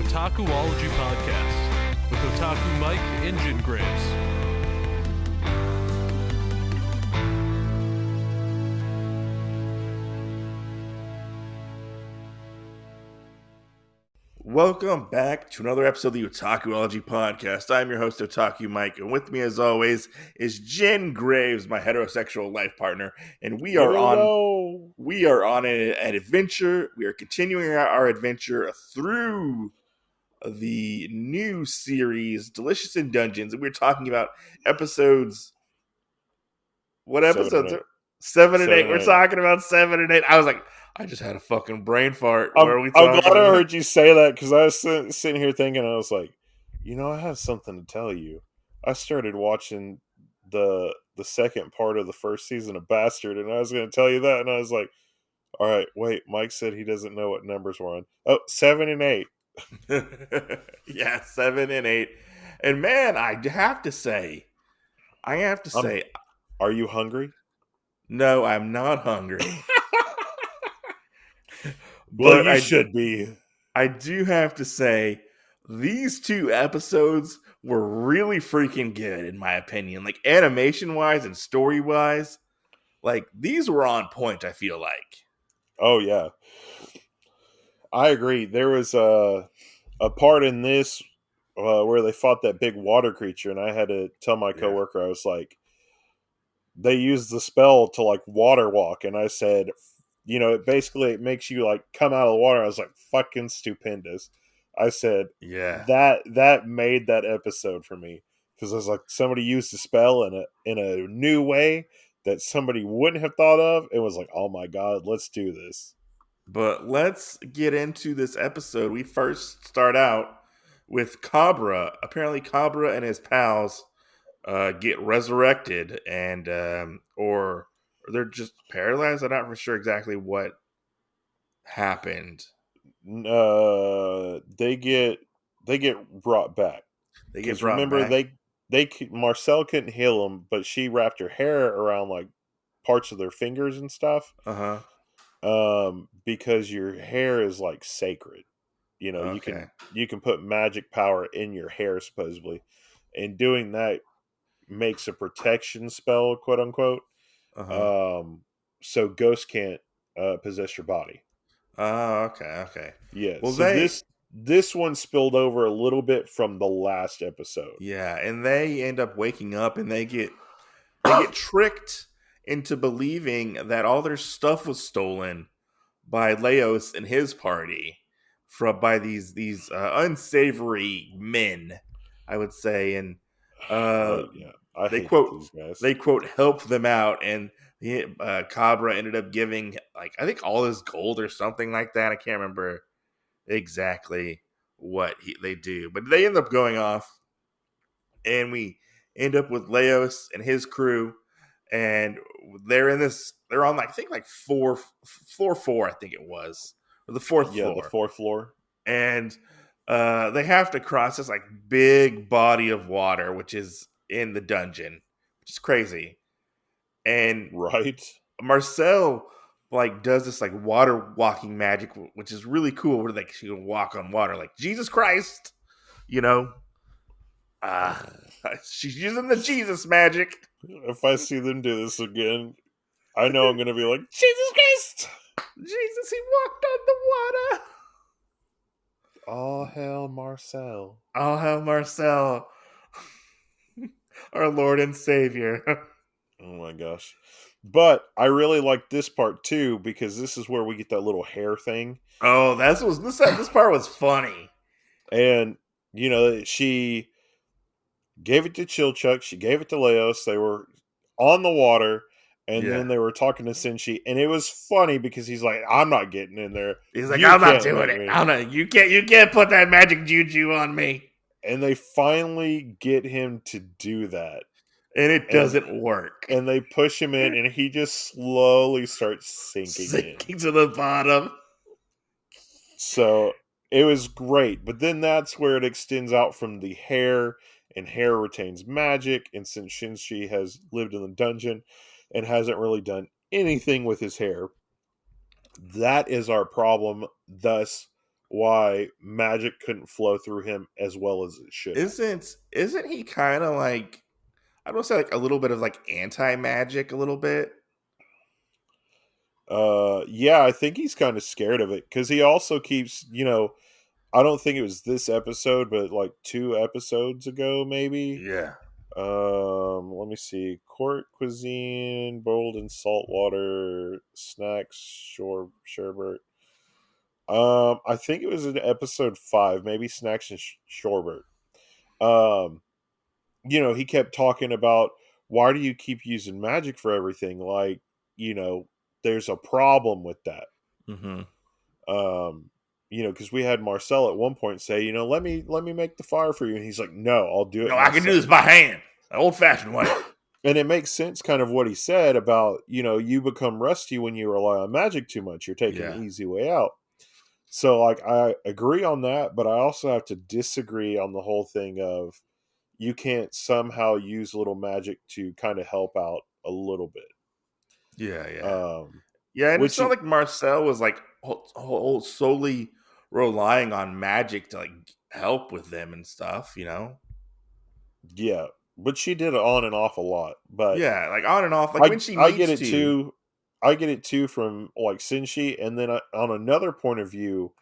Otakuology podcast with Otaku Mike and Jin Graves. Welcome back to another episode of the Otakuology podcast. I'm your host, Otaku Mike, and with me, as always, is Jin Graves, my heterosexual life partner, and we are on an adventure. We are continuing our adventure through the new series, Delicious in Dungeons, and we're talking about episodes. What episodes? 7 and 8. We're talking about 7 and 8. I was like, I just had a fucking brain fart. I'm glad I heard you say that because I was sitting here thinking, I was like, I have something to tell you. I started watching the second part of the first season of Bastard, and I was going to tell you that, and I was like, all right, wait, Mike said he doesn't know what numbers we're on. Oh, 7 and 8. Yeah, 7 and 8. And man, I have to say, are you hungry? No, I'm not hungry. Well, you should be. I do have to say, these two episodes were really freaking good, in my opinion. Like, animation-wise and story-wise, like, these were on point, I feel like. Oh, yeah. I agree. There was a part in this where they fought that big water creature, and I had to tell my coworker, I was like, they used the spell to, like, water walk, and I said, it makes you, like, come out of the water. I was like, fucking stupendous. I said, that made that episode for me. Because I was like, somebody used the spell in a new way that somebody wouldn't have thought of. It was like, oh my god, let's do this. But let's get into this episode. We first start out with Cabra. Apparently, Cabra and his pals get resurrected, and or they're just paralyzed. I'm not for sure exactly what happened. They get brought back. Marcille couldn't heal them, but she wrapped her hair around like parts of their fingers and stuff. Because your hair is like sacred. Okay. You can put magic power in your hair supposedly, and doing that makes a protection spell, quote unquote. So ghosts can't possess your body. Oh, okay. Yeah. Well, so this one spilled over a little bit from the last episode. Yeah, and they end up waking up, and they get tricked into believing that all their stuff was stolen by Laios and his party by these unsavory men, I would say, and they quote help them out, and Cabra ended up giving, like, I think all his gold or something like that. I can't remember exactly what they do, but they end up going off, and we end up with Laios and his crew, and they're on, I think, like floor 4, I think it was, or the fourth floor. Yeah, the fourth floor. And they have to cross this, like, big body of water, which is in the dungeon, which is crazy. And Marcille, like, does this, like, water walking magic, which is really cool, where, like, she can walk on water, like, Jesus Christ, she's using the Jesus magic. If I see them do this again, I know I'm going to be like, Jesus Christ! Jesus, he walked on the water! All hail Marcille. All hail Marcille. Our Lord and Savior. Oh my gosh. But I really like this part too, because this is where we get that little hair thing. Oh, this part was funny. And, she gave it to Chilchuck, she gave it to Laios, they were on the water, and then they were talking to Senshi, and it was funny because he's like, I'm not getting in there. He's like, I'm not doing it. You can't put that magic juju on me. And they finally get him to do that. And it doesn't work. And they push him in, and he just slowly starts sinking to the bottom. So it was great. But then that's where it extends out from the hair, and hair retains magic. And since Senshi has lived in the dungeon and hasn't really done anything with his hair, that is our problem. Thus, why magic couldn't flow through him as well as it should. Isn't he kind of like, I don't say like a little bit of like anti-magic a little bit? Yeah, I think he's kind of scared of it because he also keeps, I don't think it was this episode, but like 2 episodes ago, maybe. Yeah. Let me see. Court cuisine, boiled in salt water, snacks, sherbet. I think it was in episode 5, maybe snacks and sherbet. He kept talking about, why do you keep using magic for everything? Like, there's a problem with that. Mm-hmm. Because we had Marcille at one point say, let me make the fire for you, and he's like, no, I'll do it. No, I can do this by hand, an old-fashioned way. And it makes sense, kind of what he said about, you become rusty when you rely on magic too much. You're taking the easy way out. So, like, I agree on that, but I also have to disagree on the whole thing of, you can't somehow use little magic to kind of help out a little bit. Yeah. And it's not like Marcille was like solely relying on magic to like help with them and stuff, Yeah, but she did it on and off a lot. But yeah, like on and off. Like when she needs I get it too from like Senshi, and then on another point of view,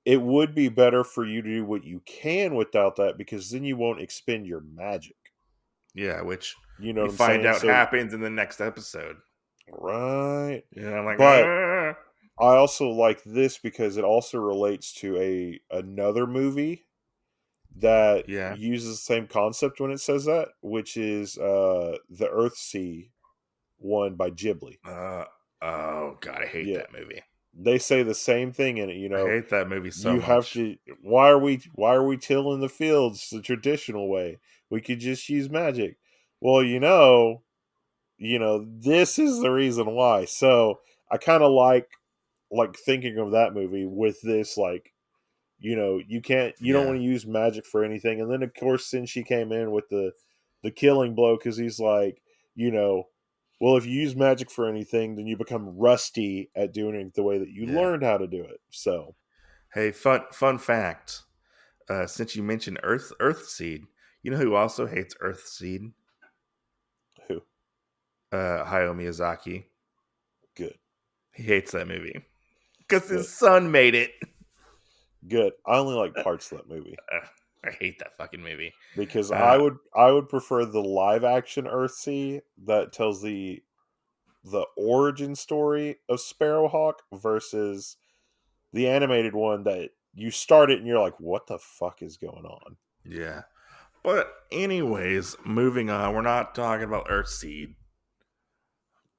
it would be better for you to do what you can without that, because then you won't expend your magic. Yeah, which you find out happens in the next episode. Right. Yeah, I'm like, but I also like this because it also relates to another movie that uses the same concept when it says that, which is the Earthsea one by Ghibli. Oh God, I hate that movie. They say the same thing in it. I hate that movie so much. Have to. Why are we tilling the fields the traditional way? We could just use magic. Well, this is the reason why. So I kind of like thinking of that movie with this, like, you don't want to use magic for anything. And then of course, since she came in with the killing blow, because he's like, well, if you use magic for anything, then you become rusty at doing it the way that you learned how to do it. So, hey, fun fact. Since you mentioned Earthseed, you know who also hates Earthseed? Who? Hayao Miyazaki. Good. He hates that movie because his son made it. Good. I only like parts of that movie. I hate that fucking movie because I would prefer the live action Earthsea that tells the origin story of Sparrowhawk versus the animated one that you start it and you're like, what the fuck is going on? Yeah. But anyways, moving on. We're not talking about Earthseed.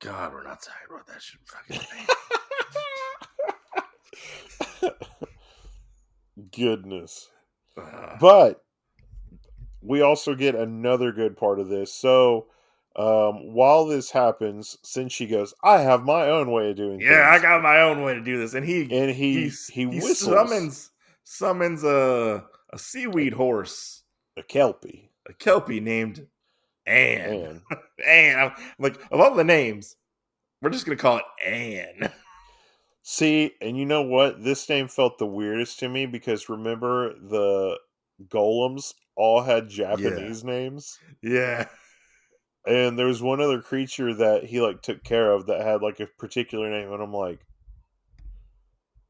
God, we're not talking about that shit fucking thing. Goodness. But we also get another good part of this. So while this happens, Senshi goes, I have my own way of doing things. Yeah, I got my own way to do this. And he whistles. summons a seaweed horse. A kelpie. A kelpie named Anne. Anne. I'm like, of all the names, we're just going to call it Anne. See, and you know what? This name felt the weirdest to me because remember the golems all had Japanese names? Yeah. And there was one other creature that he like took care of that had like a particular name, and I'm like,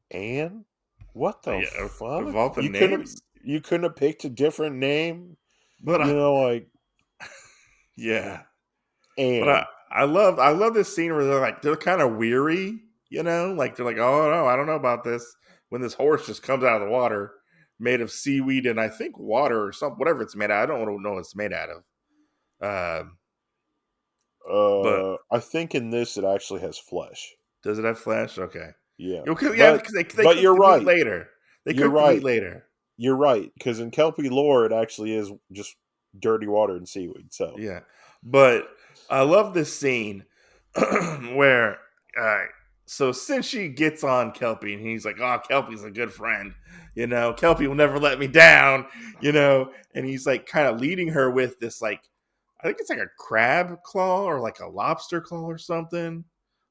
Anne? What the fuck? Of all the names? You couldn't have picked a different name? But yeah. Anne. But I love this scene where they're kind of weary, like they're like, oh no, I don't know about this. When this horse just comes out of the water, made of seaweed and I think water or something, whatever it's made out of. I don't know what it's made out of. But I think in this it actually has flesh. Does it have flesh? Okay. Yeah. Because but you're right. Later. They cook the meat later. You're right, because in Kelpie lore, it actually is just dirty water and seaweed. So yeah, but I love this scene where so Senshi gets on Kelpie and he's like, "Oh, Kelpie's a good friend, Kelpie will never let me down, and he's like kind of leading her with this like, I think it's like a crab claw or like a lobster claw or something.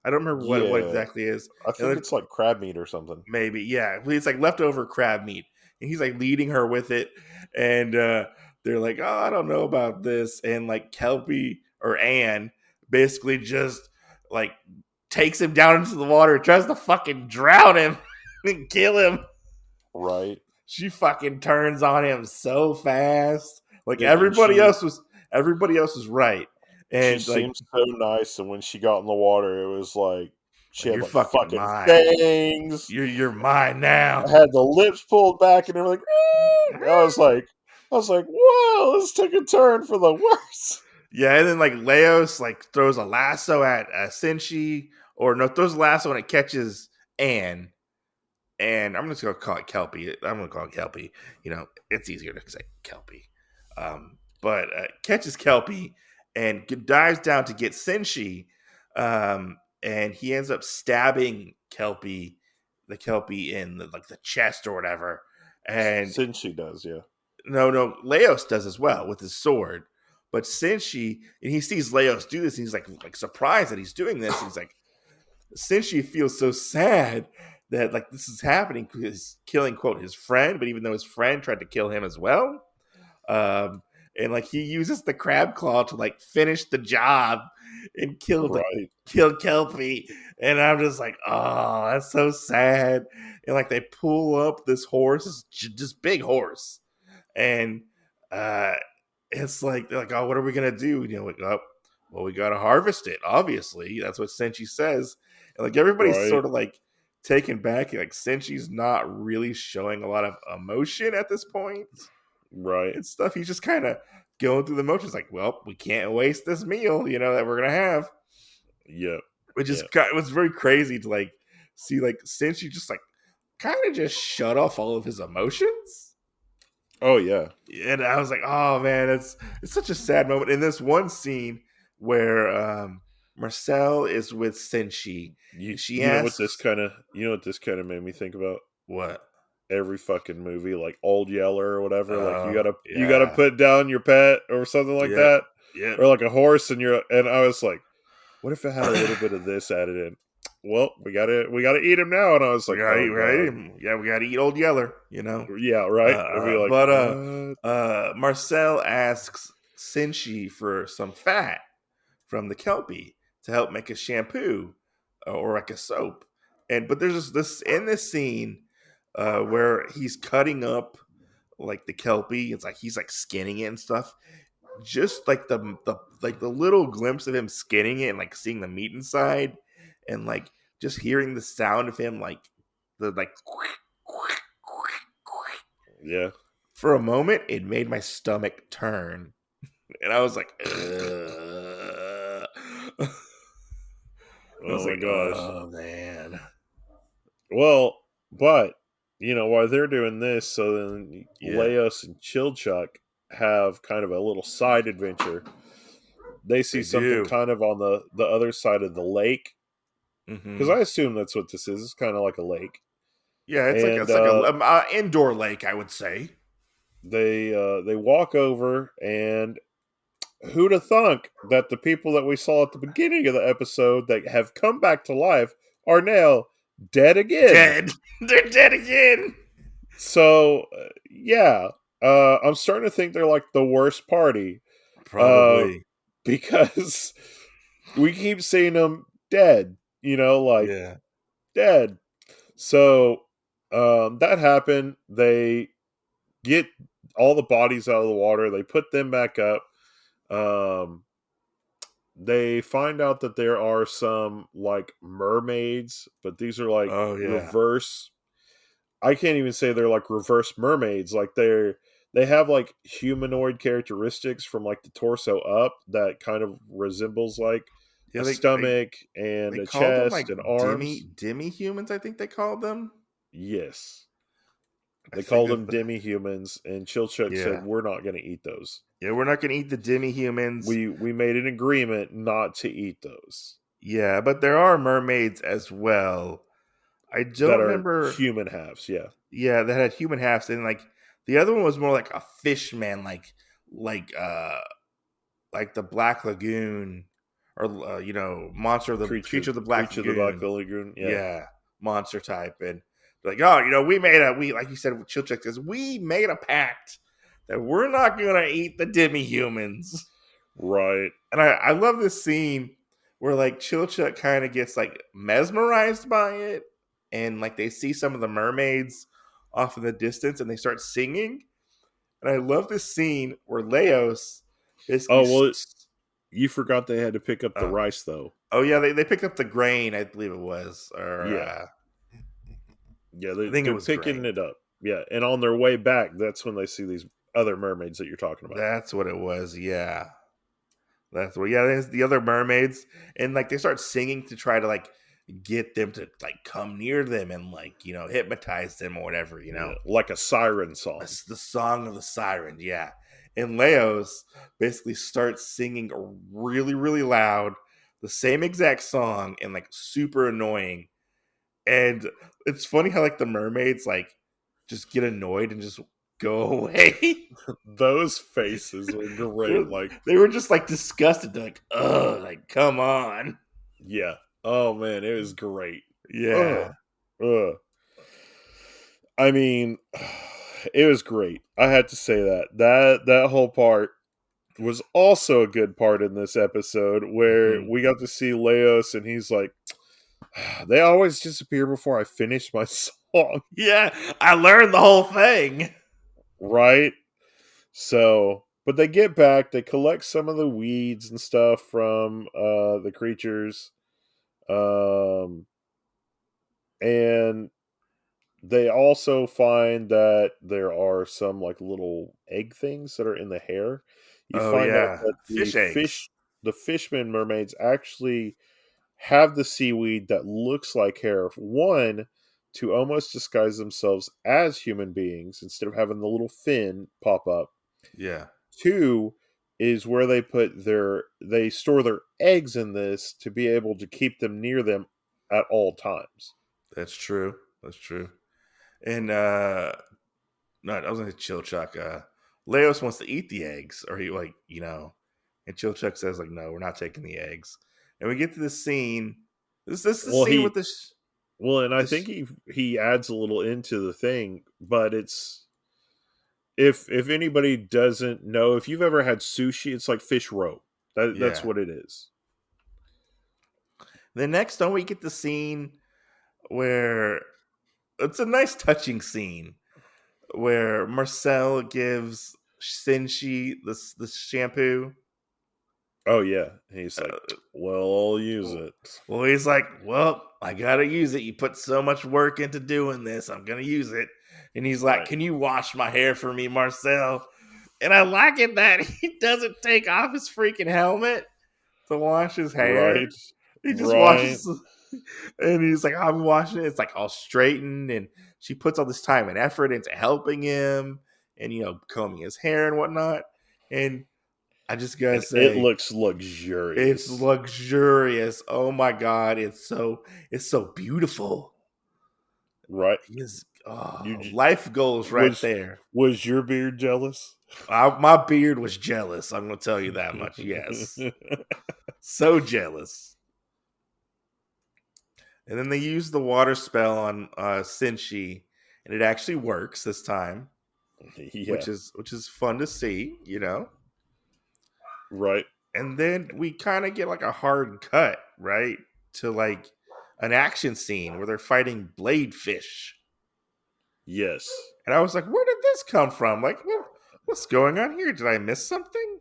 I don't remember what Yeah, exactly it is. I And think it's like crab meat or something. maybe, yeah. It's like leftover crab meat. And he's like leading her with it. And they're like, oh, I don't know about this. And like Kelpie or Anne basically just like takes him down into the water, tries to fucking drown him and kill him. Right. She fucking turns on him so fast. Like And everybody else was right. she And like, seemed so nice, and when she got in the water, it was like she had you're like fucking fucking mine. fangs. You're mine now. Had the lips pulled back, and they were like, I was like, whoa, this took a turn for the worse. Yeah, and then like Laios like throws a lasso at Senshi, or no, throws a lasso and it catches Anne. And I'm just gonna call it Kelpie. I'm gonna call it Kelpie. You know, it's easier to say Kelpie. But catches Kelpie and dives down to get Senshi, and he ends up stabbing the Kelpie in the chest or whatever. And Senshi does, yeah. no, Laos does as well with his sword. But Senshi, and he sees Laos do this, and he's like surprised that he's doing this. He's like, Senshi feels so sad that like this is happening because he's killing quote his friend, but even though his friend tried to kill him as well, and like he uses the crab claw to like finish the job and kill Kelpie, and I'm just like, oh, that's so sad. And like they pull up this horse, just big horse, and uh, it's like they're like, oh, what are we gonna do? You know, like, oh, well, we gotta harvest it. Obviously, that's what Senshi says. And like everybody's Right. sort of like taken back. Like Senshi's not really showing a lot of emotion at this point Right. and stuff. He's just kind of going through the motions. Like, well, we can't waste this meal, you know, that we're gonna have. Yep. Which is it was very crazy to like see like Senshi just like kind of just shut off all of his emotions. Oh yeah. And I was like, oh man, it's such a sad moment. In this one scene where Marcille is with Senshi, she You know asks, what this kind of made me think about? what? Every fucking movie, like Old Yeller or whatever. Like you gotta Yeah. put down your pet or something like that. Yeah. Or like a horse, and I was like, what if it had a little bit of this added in? Well, we gotta eat him now. And I was We like, gotta oh eat, god. Yeah, we gotta eat Old Yeller, you know. Yeah, right. I'd be like, what? Marcel asks Senshi for some fat from the Kelpie to help make a shampoo or like a soap. But there's this in this scene where he's cutting up like the Kelpie. It's like he's like skinning it and stuff. Just like the little glimpse of him skinning it and like seeing the meat inside, and like just hearing the sound of him like the like Yeah. for a moment, it made my stomach turn, and I was like, ugh. I was Oh my like, gosh. oh man. Well, but while they're doing this, so then Yeah. Laios and Chilchuck have kind of a little side adventure. They see They something do. kind of on the other side of the lake, because Mm-hmm. I assume that's what this is. It's kind of like a lake, Yeah, and it's like a indoor lake, I would say. they walk over, and who'd have thunk that the people that we saw at the beginning of the episode that have come back to life are now dead again. Dead. They're dead again. So yeah, I'm starting to think they're like the worst party, Probably. because we keep seeing them dead. Like Yeah. dead. So that happened. They get all the bodies out of the water. They put them back up. They find out that there are some like mermaids, but these are like Oh yeah. reverse. I can't even say they're like reverse mermaids. Like they have like humanoid characteristics from like the torso up that kind of resembles like Yeah, a stomach and they a called them chest like and arms. demi humans, I think they called them. Yes. I They think called them demi humans, and Chilchuck said, yeah. we're not going to eat those. Yeah, we're not gonna eat the demi humans. We made an agreement not to eat those. Yeah, but there are mermaids as well. I don't That are remember. human halves, yeah. Yeah, that had human halves, and like the other one was more like a fish man, like the Black Lagoon, monster of the creature of the Black Lagoon. Lagoon. Yeah, monster type, and they're like, oh, we like you said, Chilchuck says, we made a pact that we're not gonna eat the demi-humans. Right. And I love this scene where like Chilchuck kind of gets like mesmerized by it, and like they see some of the mermaids off in the distance, and they start singing. And I love this scene where Laios basically. You forgot they had to pick up the rice though. Oh yeah, they picked up the grain, I believe it was, or yeah, I think it was picking grain. it up. Yeah, and on their way back, that's when they see these other mermaids that you're talking about. That's what it was. Yeah. There's the other mermaids, and like they start singing to try to like get them to like come near them and like hypnotize them or whatever, like a siren song. It's the song of the siren, yeah. And Laios basically starts singing really, really loud, the same exact song, and like super annoying. And it's funny how like the mermaids like just get annoyed and just go away. Those faces were great. Like they were just like disgusted. They're like, "Ugh, like come on." Yeah. Oh man, it was great. Yeah. Ugh. I mean, it was great. I had to say that whole part was also a good part in this episode where we got to see Laios and he's like, they always disappear before I finish my song. Yeah, I learned the whole thing. Right? So, but they get back, they collect some of the weeds and stuff from the creatures. And they also find that there are some like little egg things that are in the hair. You find out that the fishman mermaids actually have the seaweed that looks like hair. One, to almost disguise themselves as human beings instead of having the little fin pop up. Yeah. Two is where they store their eggs in this to be able to keep them near them at all times. That's true. And I was gonna say Chilchuck. Laios wants to eat the eggs, or he and Chilchuck says like, no, we're not taking the eggs. And we get to this scene. This is the scene with this. Well, and I think he adds a little into the thing, but it's if anybody doesn't know, if you've ever had sushi, it's like fish roe. That's what it is. The next, don't we get the scene where it's a nice touching scene where Marcille gives Senshi the shampoo. Oh yeah, he's like, well, I'll use it. Well, he's like, well, I gotta use it. You put so much work into doing this, I'm gonna use it. And he's like, can you wash my hair for me, Marcille? And I like it that he doesn't take off his freaking helmet to wash his hair. Right. He just washes, and he's like, I'm washing it. It's like all straightened, and she puts all this time and effort into helping him, and combing his hair and whatnot. And I just gotta say, it looks luxurious. It's luxurious. Oh my god, it's so beautiful. Right. Life goals there. Was your beard jealous? My beard was jealous. I'm going to tell you that much. Yes. So jealous. And then they use the water spell on Senshi, and it actually works this time. Yeah. Which is fun to see, Right. And then we kind of get like a hard cut, right? To like an action scene where they're fighting blade fish. Yes. And I was like, where did this come from? Like, what's going on here? Did I miss something?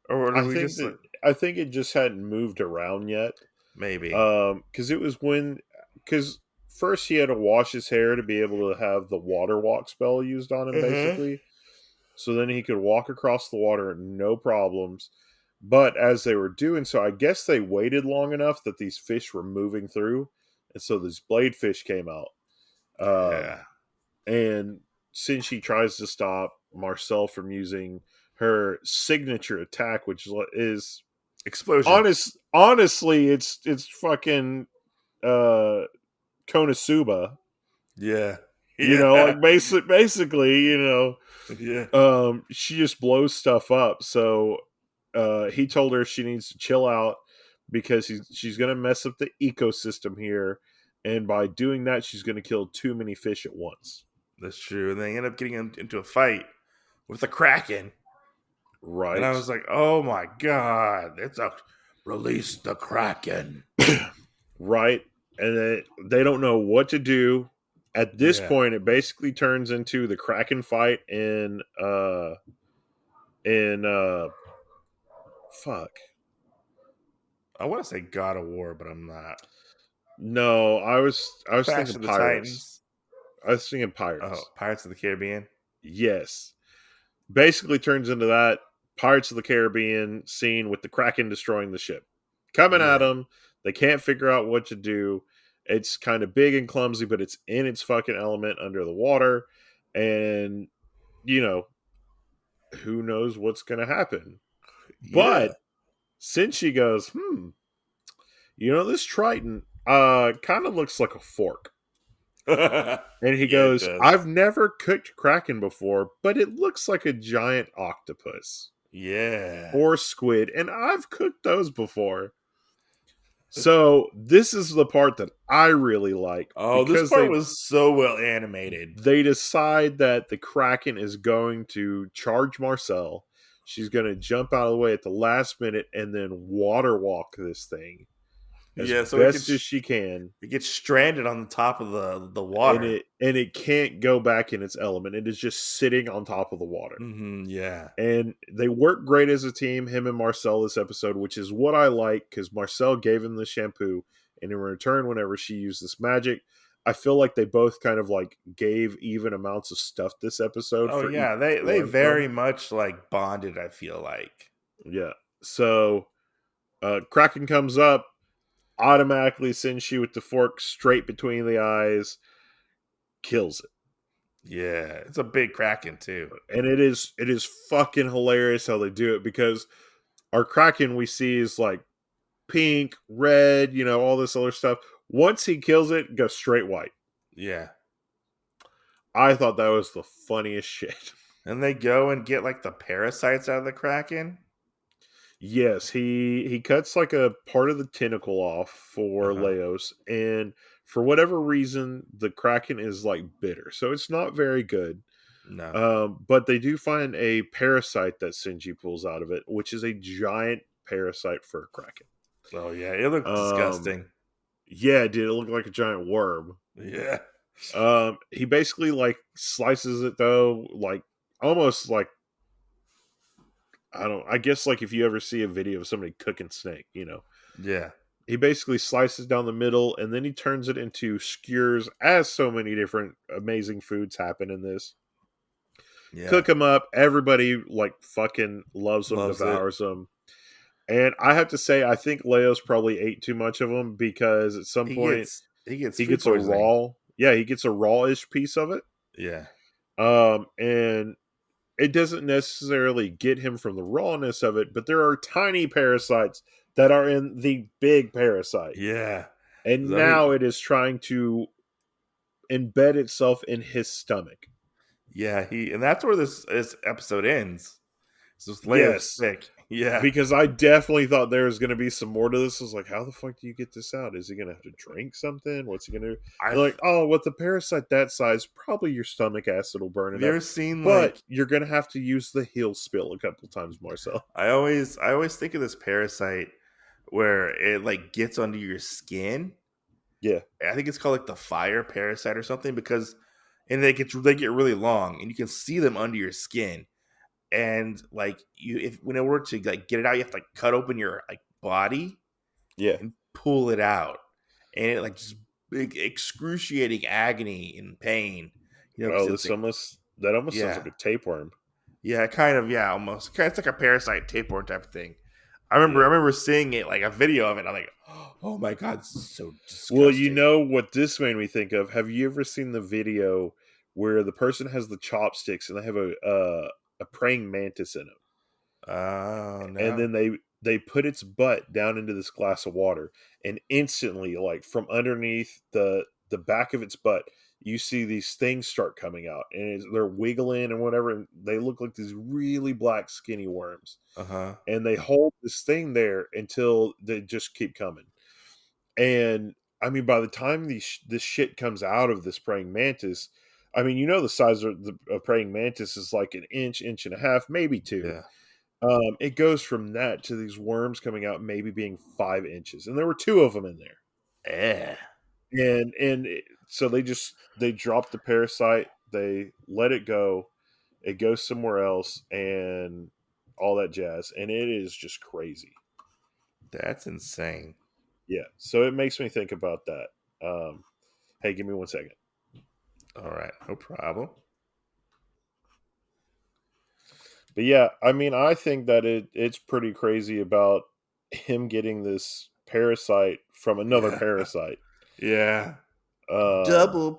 Or I think it just hadn't moved around yet. Maybe. Because first he had to wash his hair to be able to have the water walk spell used on him, basically. So then he could walk across the water, no problems. But as they were doing so, I guess they waited long enough that these fish were moving through. And so this blade fish came out. And since she tries to stop Marcille from using her signature attack, which is explosion. Honestly, it's fucking Konosuba. Yeah. Like basically, Yeah. she just blows stuff up. So he told her she needs to chill out because she's going to mess up the ecosystem here, and by doing that, she's going to kill too many fish at once. That's true. And they end up getting into a fight with the Kraken. Right. And I was like, oh my God, release the Kraken. Right. And they don't know what to do. At this point, it basically turns into the Kraken fight in fuck. I want to say God of War, but I'm not. No, I was Clash thinking of the Pirates. Titans. I was thinking Pirates. Oh, Pirates of the Caribbean. Yes. Basically turns into that Pirates of the Caribbean scene with the Kraken destroying the ship. Coming at them. They can't figure out what to do. It's kind of big and clumsy, but it's in its fucking element under the water. And, you know, who knows what's going to happen. But Senshi goes, you know, this Triton kind of looks like a fork. And he goes, I've never cooked Kraken before, but it looks like a giant octopus. Yeah. Or squid. And I've cooked those before. So this is the part that I really like. Oh, this part was so well animated. They decide that the Kraken is going to charge Marcille. She's going to jump out of the way at the last minute and then water walk this thing as best as she can. It gets stranded on the top of the water. And it can't go back in its element. It is just sitting on top of the water. Mm-hmm, yeah. And they work great as a team, him and Marcille, this episode, which is what I like, because Marcille gave him the shampoo, and in return, whenever she used this magic, I feel like they both kind of like gave even amounts of stuff this episode. Oh, yeah. They very much like bonded, I feel like. Yeah. So Kraken comes up, automatically Senshi with the fork straight between the eyes, kills it. Yeah, it's a big Kraken too. And it is fucking hilarious how they do it, because our Kraken we see is like pink, red, you know, all this other stuff. Once he kills it, it goes straight white. Yeah. I thought that was the funniest shit. And they go and get like the parasites out of the Kraken? Yes, he cuts like a part of the tentacle off for Laios, and for whatever reason, the Kraken is like bitter, so it's not very good. No. But they do find a parasite that Senshi pulls out of it, which is a giant parasite for a Kraken. Oh yeah, it looked disgusting. Yeah, dude, it looked like a giant worm. Yeah. He basically like slices it though, like almost like, I guess like if you ever see a video of somebody cooking snake, you know. Yeah. He basically slices down the middle, and then he turns it into skewers, as so many different amazing foods happen in this. Yeah. Cook them up. Everybody like fucking loves them, devours them. And I have to say, I think Laios probably ate too much of them, because at some point he gets a raw-ish piece of it. Yeah. And it doesn't necessarily get him from the rawness of it, but there are tiny parasites that are in the big parasite. Yeah. And now it is trying to embed itself in his stomach. Yeah, and that's where this episode ends. So Laios sick. Yeah. Because I definitely thought there was going to be some more to this. I was like, how the fuck do you get this out? Is he going to have to drink something? What's he going to do? Like, oh, with a parasite that size, probably your stomach acid will burn it up. Have you ever seen, but you're going to have to use the heel spill a couple times, Marcille. I always think of this parasite where it like gets under your skin. Yeah. I think it's called like the fire parasite or something, because they get really long and you can see them under your skin. And like when it were to like get it out, you have to like cut open your like body, and pull it out, and it like just big excruciating agony and pain. You know, that almost sounds like a tapeworm. Yeah, kind of. Yeah, almost. It's like a parasite tapeworm type of thing. I remember seeing it, like a video of it. I'm like, oh my god, it's so disgusting. Well, you know what this made me think of? Have you ever seen the video where the person has the chopsticks and they have a praying mantis in it? Oh, no. And then they put its butt down into this glass of water, and instantly, like from underneath the back of its butt, you see these things start coming out, and they're wiggling and whatever, and they look like these really black skinny worms. Uh-huh. And they hold this thing there until they just keep coming. And I mean, by the time this shit comes out of this praying mantis, I mean, the size of the praying mantis is like an inch and a half, maybe two. Yeah. It goes from that to these worms coming out, maybe being 5 inches, and there were 2 of them in there. Yeah. So they drop the parasite, they let it go, it goes somewhere else, and all that jazz, and it is just crazy. That's insane. Yeah, so it makes me think about that. Hey, give me 1 second. All right, no problem. But yeah, I mean, I think that it's pretty crazy about him getting this parasite from another parasite. Yeah. It's a double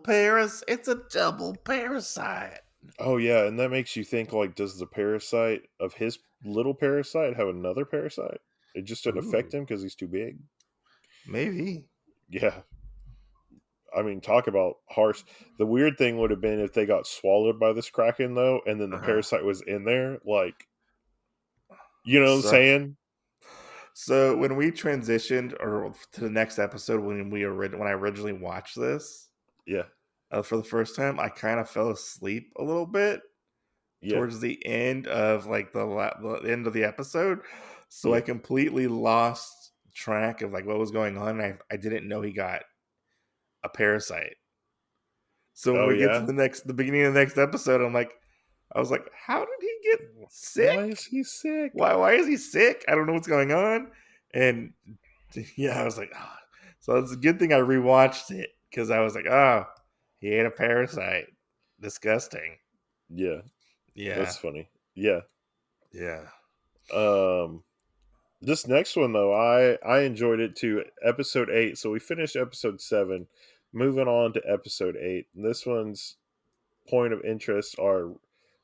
parasite. Oh yeah, and that makes you think, like, does the parasite of his little parasite have another parasite? It just didn't affect him because he's too big? Maybe. Yeah. I mean, talk about harsh. The weird thing would have been if they got swallowed by this kraken, though, and then the parasite was in there. Like, you know what I'm saying? So when we transitioned or to the next episode, when I originally watched this, yeah, for the first time, I kind of fell asleep a little bit towards the end of like the end of the episode. So I completely lost track of like what was going on. I didn't know he got a parasite. So when we get to the beginning of the next episode, I was like, how did he get sick? Why is he sick? Why is he sick? I don't know what's going on. And yeah, I was like, oh. So it's a good thing I rewatched it because I was like, oh, he ate a parasite. Disgusting. Yeah. Yeah. That's funny. Yeah. Yeah. This next one though, I enjoyed it too. Episode 8. So we finished episode 7. Moving on to episode 8. This one's point of interest are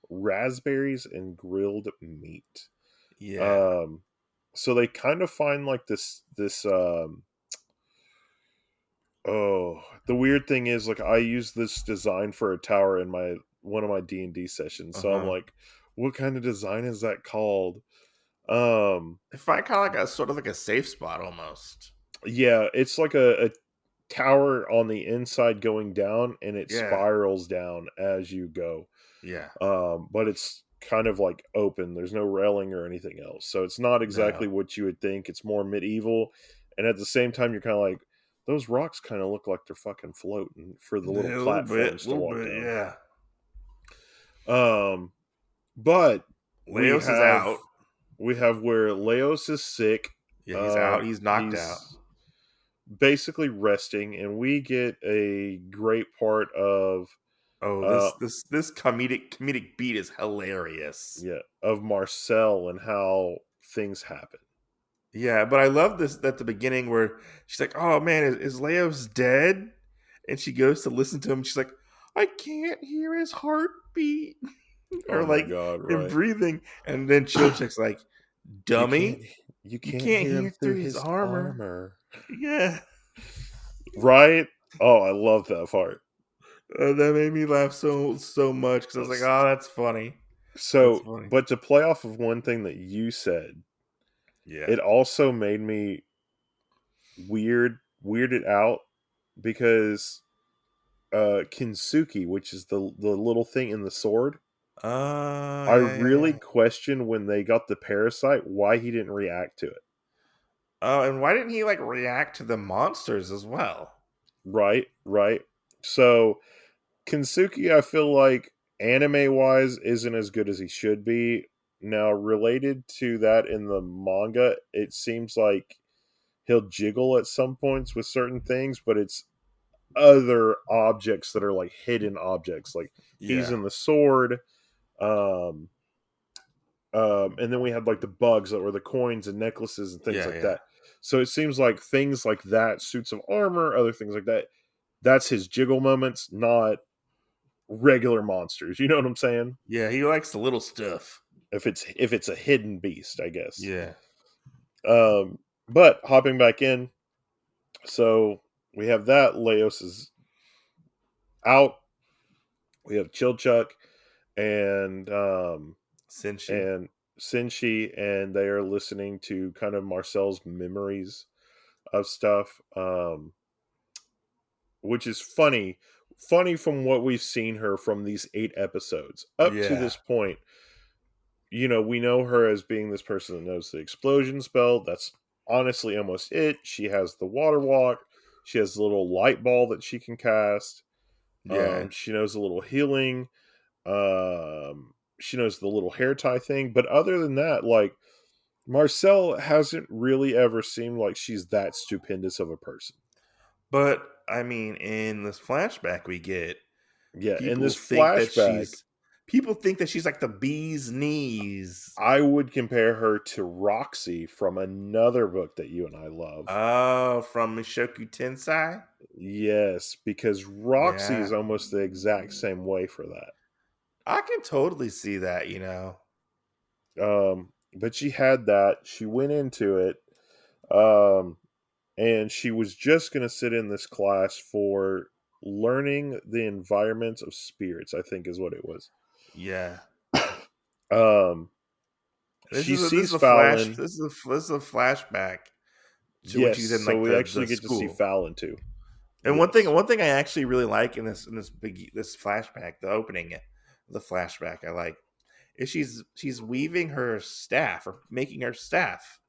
raspberries and grilled meat. Yeah. So they kind of find like this the weird thing is, like, I use this design for a tower in one of my D&D sessions. So I'm like, what kind of design is that called? I find kind of like a sort of like a safe spot almost. Yeah, it's like a tower on the inside going down, and it spirals down as you go. Yeah. But it's kind of like open. There's no railing or anything else. So it's not exactly what you would think. It's more medieval. And at the same time, you're kind of like, those rocks kind of look like they're fucking floating for the little platforms to walk down. Yeah. But Laios is out. We have where Laios is sick. Yeah, he's out. He's knocked out. Basically resting, and we get a great part of this comedic beat is hilarious. Yeah, of Marcille and how things happen. Yeah, but I love this at the beginning where she's like, "Oh man, is Laios dead?" And she goes to listen to him. And she's like, "I can't hear his heartbeat." Or like him breathing, and then Chilchuck's like, "Dummy, you can't hear him through his armor." Yeah, right. Oh, I love that part. That made me laugh so much because I was like, "Oh, that's funny." So, that's funny. But to play off of one thing that you said, it also made me weirded out because Kinsuki, which is the little thing in the sword. I really questioned when they got the parasite why he didn't react to it. Oh, and why didn't he like react to the monsters as well? Right. So Kinsuki, I feel like anime wise isn't as good as he should be. Now, related to that in the manga, it seems like he'll jiggle at some points with certain things, but it's other objects that are like hidden objects. Like he's in the sword. And then we had like the bugs that were the coins and necklaces and things like that. So it seems like things like that, suits of armor, other things like that, that's his jiggle moments, not regular monsters. You know what I'm saying? Yeah, he likes the little stuff. If it's a hidden beast, I guess. Yeah. But hopping back in, so we have that Laios is out. We have Chilchuck and Senshi. and Senshi, and they are listening to kind of Marcel's memories of stuff, which is funny. Funny from what we've seen her from these 8 episodes up to Yeah. this point. We know her as being this person that knows the explosion spell. That's honestly almost it. She has the water walk. She has the little light ball that she can cast. Yeah. She knows a little healing. She knows the little hair tie thing. But other than that, like, Marcelle hasn't really ever seemed like she's that stupendous of a person. But I mean, in this flashback we get, Yeah, in people this think that flashback, she's people think that she's like the bee's knees. I would compare her to Roxy from another book that you and I love. Oh, from Mishoku Tensei? Yes, because Roxy Yeah. is almost the exact same way for that. I can totally see that. But she had that. She went into it, um, and she was just going to sit in this class for learning the environments of spirits, I think is what it was. Yeah. Um, This she is a this is sees a flash Falin. this is a flashback to when Yes, she's in so like we the actually get to see school. Falin too. And Yes. one thing I actually really like in this flashback, the opening, the flashback I like, is she's weaving her staff or making her staff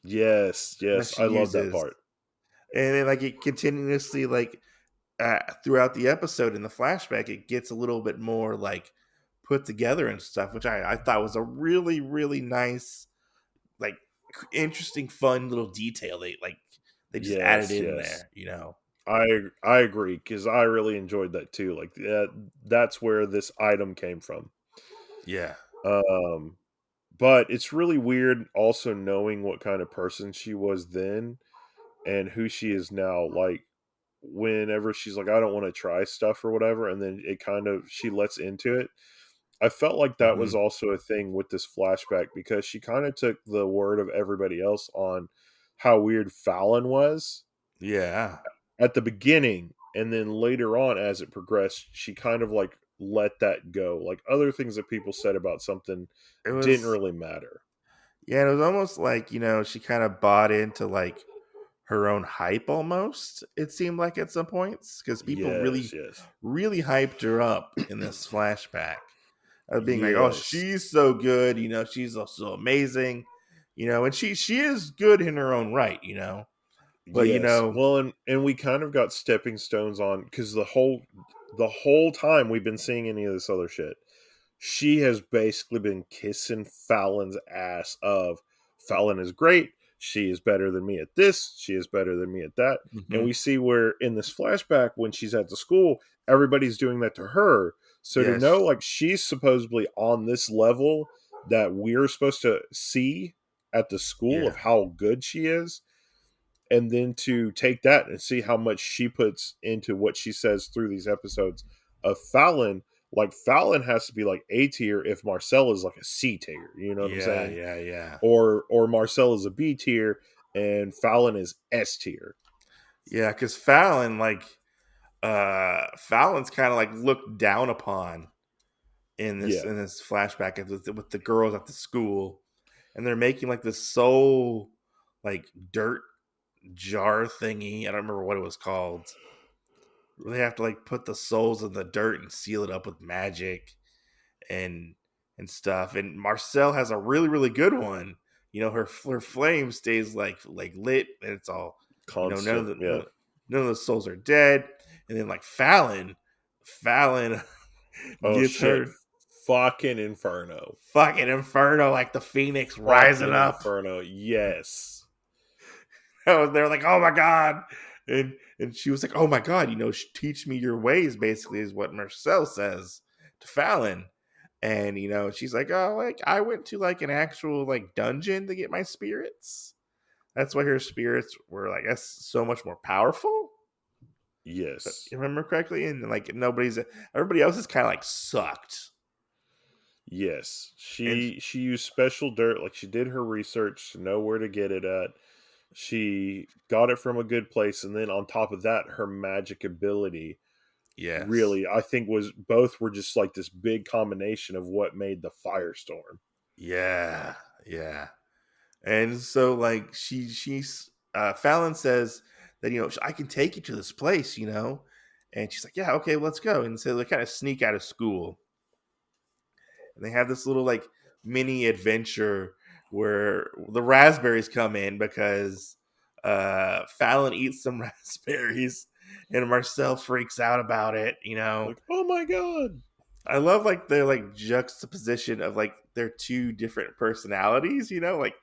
Yes, that yes. she I love that uses, part. and then like it continuously like throughout the episode in the flashback, it gets a little bit more like put together and stuff, which I thought was a really really nice, like interesting, fun little detail they just added Yes, in yes. there. I agree because I really enjoyed that too. Like that's where this item came from. Yeah, Um, but it's really weird also knowing what kind of person she was then and who she is now. Like whenever she's like, I don't want to try stuff or whatever, and then it kind of she lets into it. I felt like that was hmm also a thing with this flashback because she kind of took the word of everybody else on how weird Fallon was yeah. at the beginning, and then later on as it progressed she kind of like let that go. Like other things that people said about something It didn't was really matter. Yeah, it was almost like she kind of bought into like her own hype almost. It seemed like at some points because people Yes, really yes. really hyped her up in this flashback of being like, oh, Yes. she's so good, she's so amazing, and she is good in her own right. But Yes. Well, and we kind of got stepping stones on because the whole time we've been seeing any of this other shit, she has basically been kissing Fallon's ass of Fallon is great. She is better than me at this. She is better than me at that. And mhm. we see where in this flashback when she's at the school, everybody's doing that to her. So to Yes, know like she's supposedly on this level that we're supposed to see at the school yeah, of how good she is, and then to take that and see how much she puts into what she says through these episodes of Fallon. Like Fallon has to be like A tier if Marcel is like a C tier, you know what I'm yeah, saying? yeah, yeah, Or Marcel is a B tier and Fallon is S tier. yeah. Because Fallon's kind of like looked down upon in this Yeah, in this flashback with the girls at the school, and they're making like this soul like dirt jar thingy. I don't remember what it was called. They have to like put the souls in the dirt and seal it up with magic and stuff. And Marcel has a really really good one. Her flame stays like lit, and it's all none of constant. Yeah. none of the souls are dead. And then like Fallon Oh gets shit. her Fucking Inferno. fucking inferno like the phoenix rising Fucking up. Inferno. Yes. They're like, oh my god, and she was like, oh my god, teach me your ways. Basically, is what Marcel says to Fallon, and she's like, oh, like I went to like an actual like dungeon to get my spirits. That's why her spirits were like that's so much more powerful. Yes. You remember correctly, and like everybody else is kind of like sucked, Yes, and she used special dirt. Like she did her research to know where to get it at. She got it from a good place, and then on top of that, her magic ability Yes. really, I think both were just like this big combination of what made the firestorm. Yeah. Yeah. And so like she's Falin says that I can take you to this place, and she's like, yeah, okay, let's go. And so they kind of sneak out of school, and they have this little like mini adventure where the raspberries come in because Falin eats some raspberries, and Marcille freaks out about it. Like, oh my god. I love like their like juxtaposition of like their two different personalities, like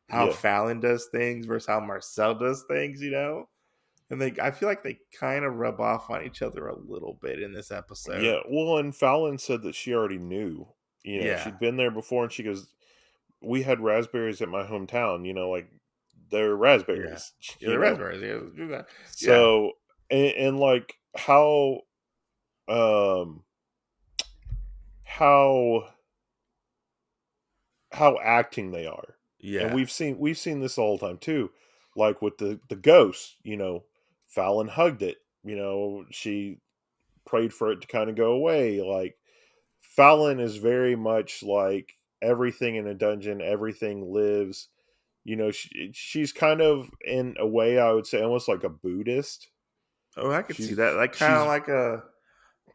how Yeah. Fallon does things versus how Marcel does things, and I feel like they kind of rub off on each other a little bit in this episode. Yeah. Well, and Fallon said that she already knew. Yeah, She'd been there before, and she goes, "We had raspberries at my hometown. Like they're yeah, raspberries. yeah. The raspberries, yeah, yeah, So, and like um, how how acting they are, and yeah. we've seen this all the time too, like with the ghost. Fallon hugged it. She prayed for it to kind of go away. Like Fallon is very much like everything in a dungeon, everything lives. She's kind of, in a way, I would say, almost like a Buddhist. Oh, I could see She's that. Like kind of she's like a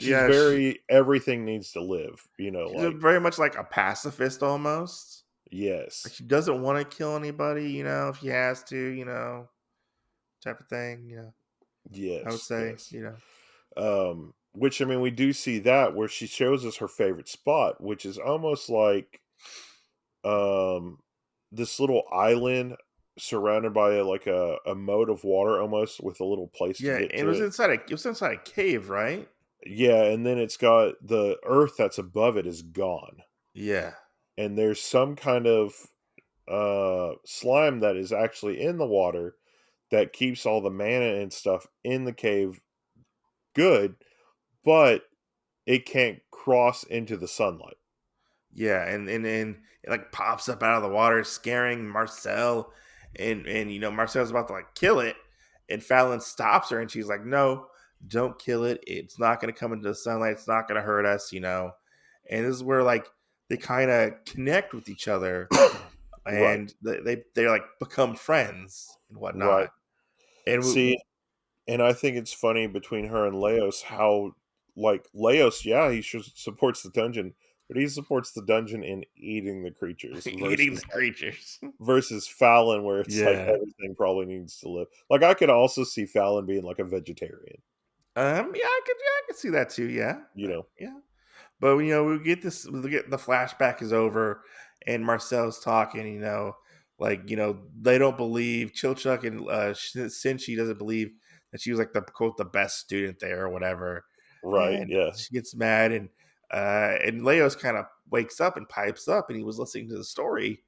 she's yeah. very, everything needs to live. She's Like, very much like a pacifist almost. Like yes, she doesn't want to kill anybody, if she has to, type of thing. I would yes, say, yes. Which, I mean, we do see that where she shows us her favorite spot, which is almost like um this little island surrounded by like a moat of water, almost, with a little place to Yeah, get it to was it. inside a cave, right? Yeah, and then it's got the earth that's above it is gone. Yeah. And there's some kind of slime that is actually in the water that keeps all the mana and stuff in the cave good, but it can't cross into the sunlight. Yeah, and it like pops up out of the water, scaring Marcel, and Marcel's about to like kill it, and Fallon stops her, and she's like, "No, don't kill it. It's not going to come into the sunlight. It's not going to hurt us." And this is where like they kind of connect with each other, Right, and they like become friends and right. whatnot. And See, and I think it's funny between her and Laios how, like, Laios, yeah, supports the dungeon, but he supports the dungeon in eating the creatures eating versus the creatures. versus Fallon, where it's like Yeah. everything probably needs to live. Like, I could also see Fallon being like a vegetarian. Yeah, I could see that too. Yeah, You know, yeah. But we get the flashback is over, and Marcel's talking. Like they don't believe Chilchuck and Senshi doesn't believe that she was like the quote the best student there or whatever, right? and Yeah, she gets mad, and Leos kind of wakes up and pipes up, and he was listening to the story,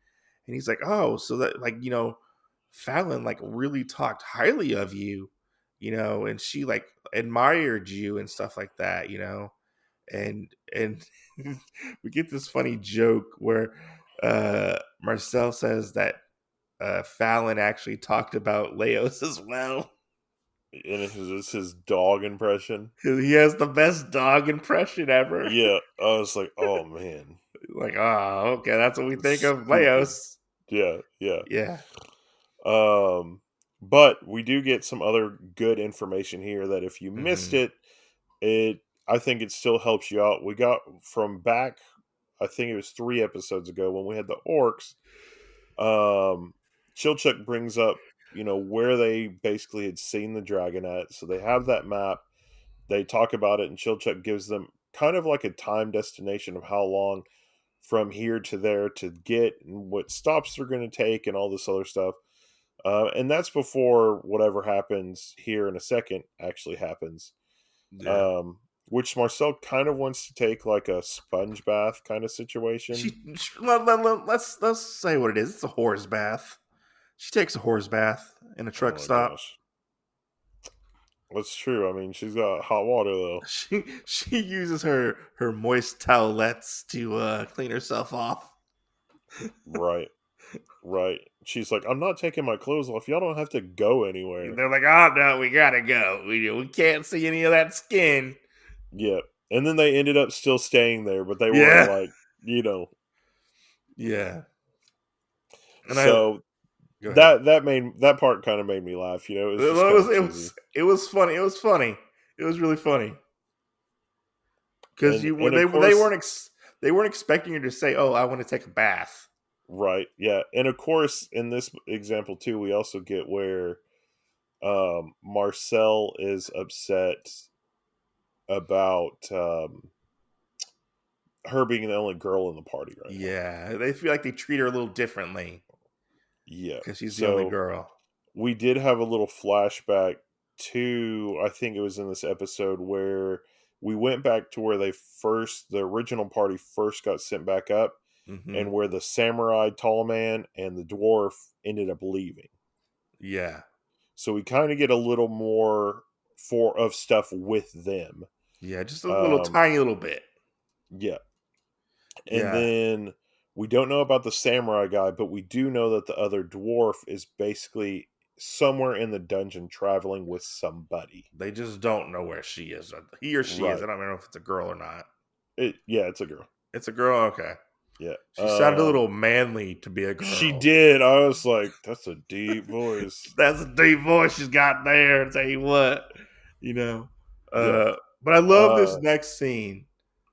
and he's like, oh, so that like Fallon like really talked highly of you, and she like admired you and stuff like that. And we get this funny joke where Marcel says that Fallon actually talked about Laos as well. and it's his dog impression. He has the best dog impression ever. Yeah, I was like, oh man, Like, oh, okay, that's what we think it's of stupid. Laos. Yeah, yeah. Yeah. Um, but we do get some other good information here that if you missed Hmm. it, I think it still helps you out. We got from back, I think it was 3 episodes ago when we had the orcs. Chilchuck brings up, where they basically had seen the dragon at. So they have that map. They talk about it, and Chilchuck gives them kind of like a time destination of how long from here to there to get, and what stops they're going to take, and all this other stuff. And that's before whatever happens here in a second actually happens. Yeah. Which Marcel kind of wants to take like a sponge bath kind of situation. Let's say what it is. It's a horse bath. She takes a horse bath in a truck Oh my stop. gosh. That's true. I mean, she's got hot water though. She uses her moist towelettes to clean herself off. Right. Right. She's like, I'm not taking my clothes off. Y'all don't have to go anywhere. They're like, oh no, we gotta go. We can't see any of that skin. Yeah. And then they ended up still staying there, but they weren't Yeah, like, you know. yeah. And I So go ahead. that part kind of made me laugh. You know, it was just It kind was of it cheesy. was it was funny. It was funny. It was really funny because And of they course, weren't they weren't expecting you to say, "Oh, I want to take a bath." right, yeah, and of course, in this example too, we also get where Marcel is upset about her being the only girl in the party right now. Yeah, they feel like they treat her a little differently Yeah. because she's the only So girl. we did have a little flashback to, I think it was in this episode where we went back to where the original party first got sent back up, Hmm. and where the samurai tall man and the dwarf ended up leaving. Yeah, So we kind of get a little more of stuff with them. yeah, just a little Um, tiny little bit. yeah. And Yeah, then we don't know about the samurai guy, but we do know that the other dwarf is basically somewhere in the dungeon traveling with somebody. they just don't know where she is. He or she is. Right. I don't know if it's a girl or not. It's a girl. It's a girl. Okay. Yeah. She sounded a little manly to be a She girl. did. I was like, that's a deep voice. That's a deep voice she's got there. I tell you what, you know. Yeah. But I love this Uh, next scene.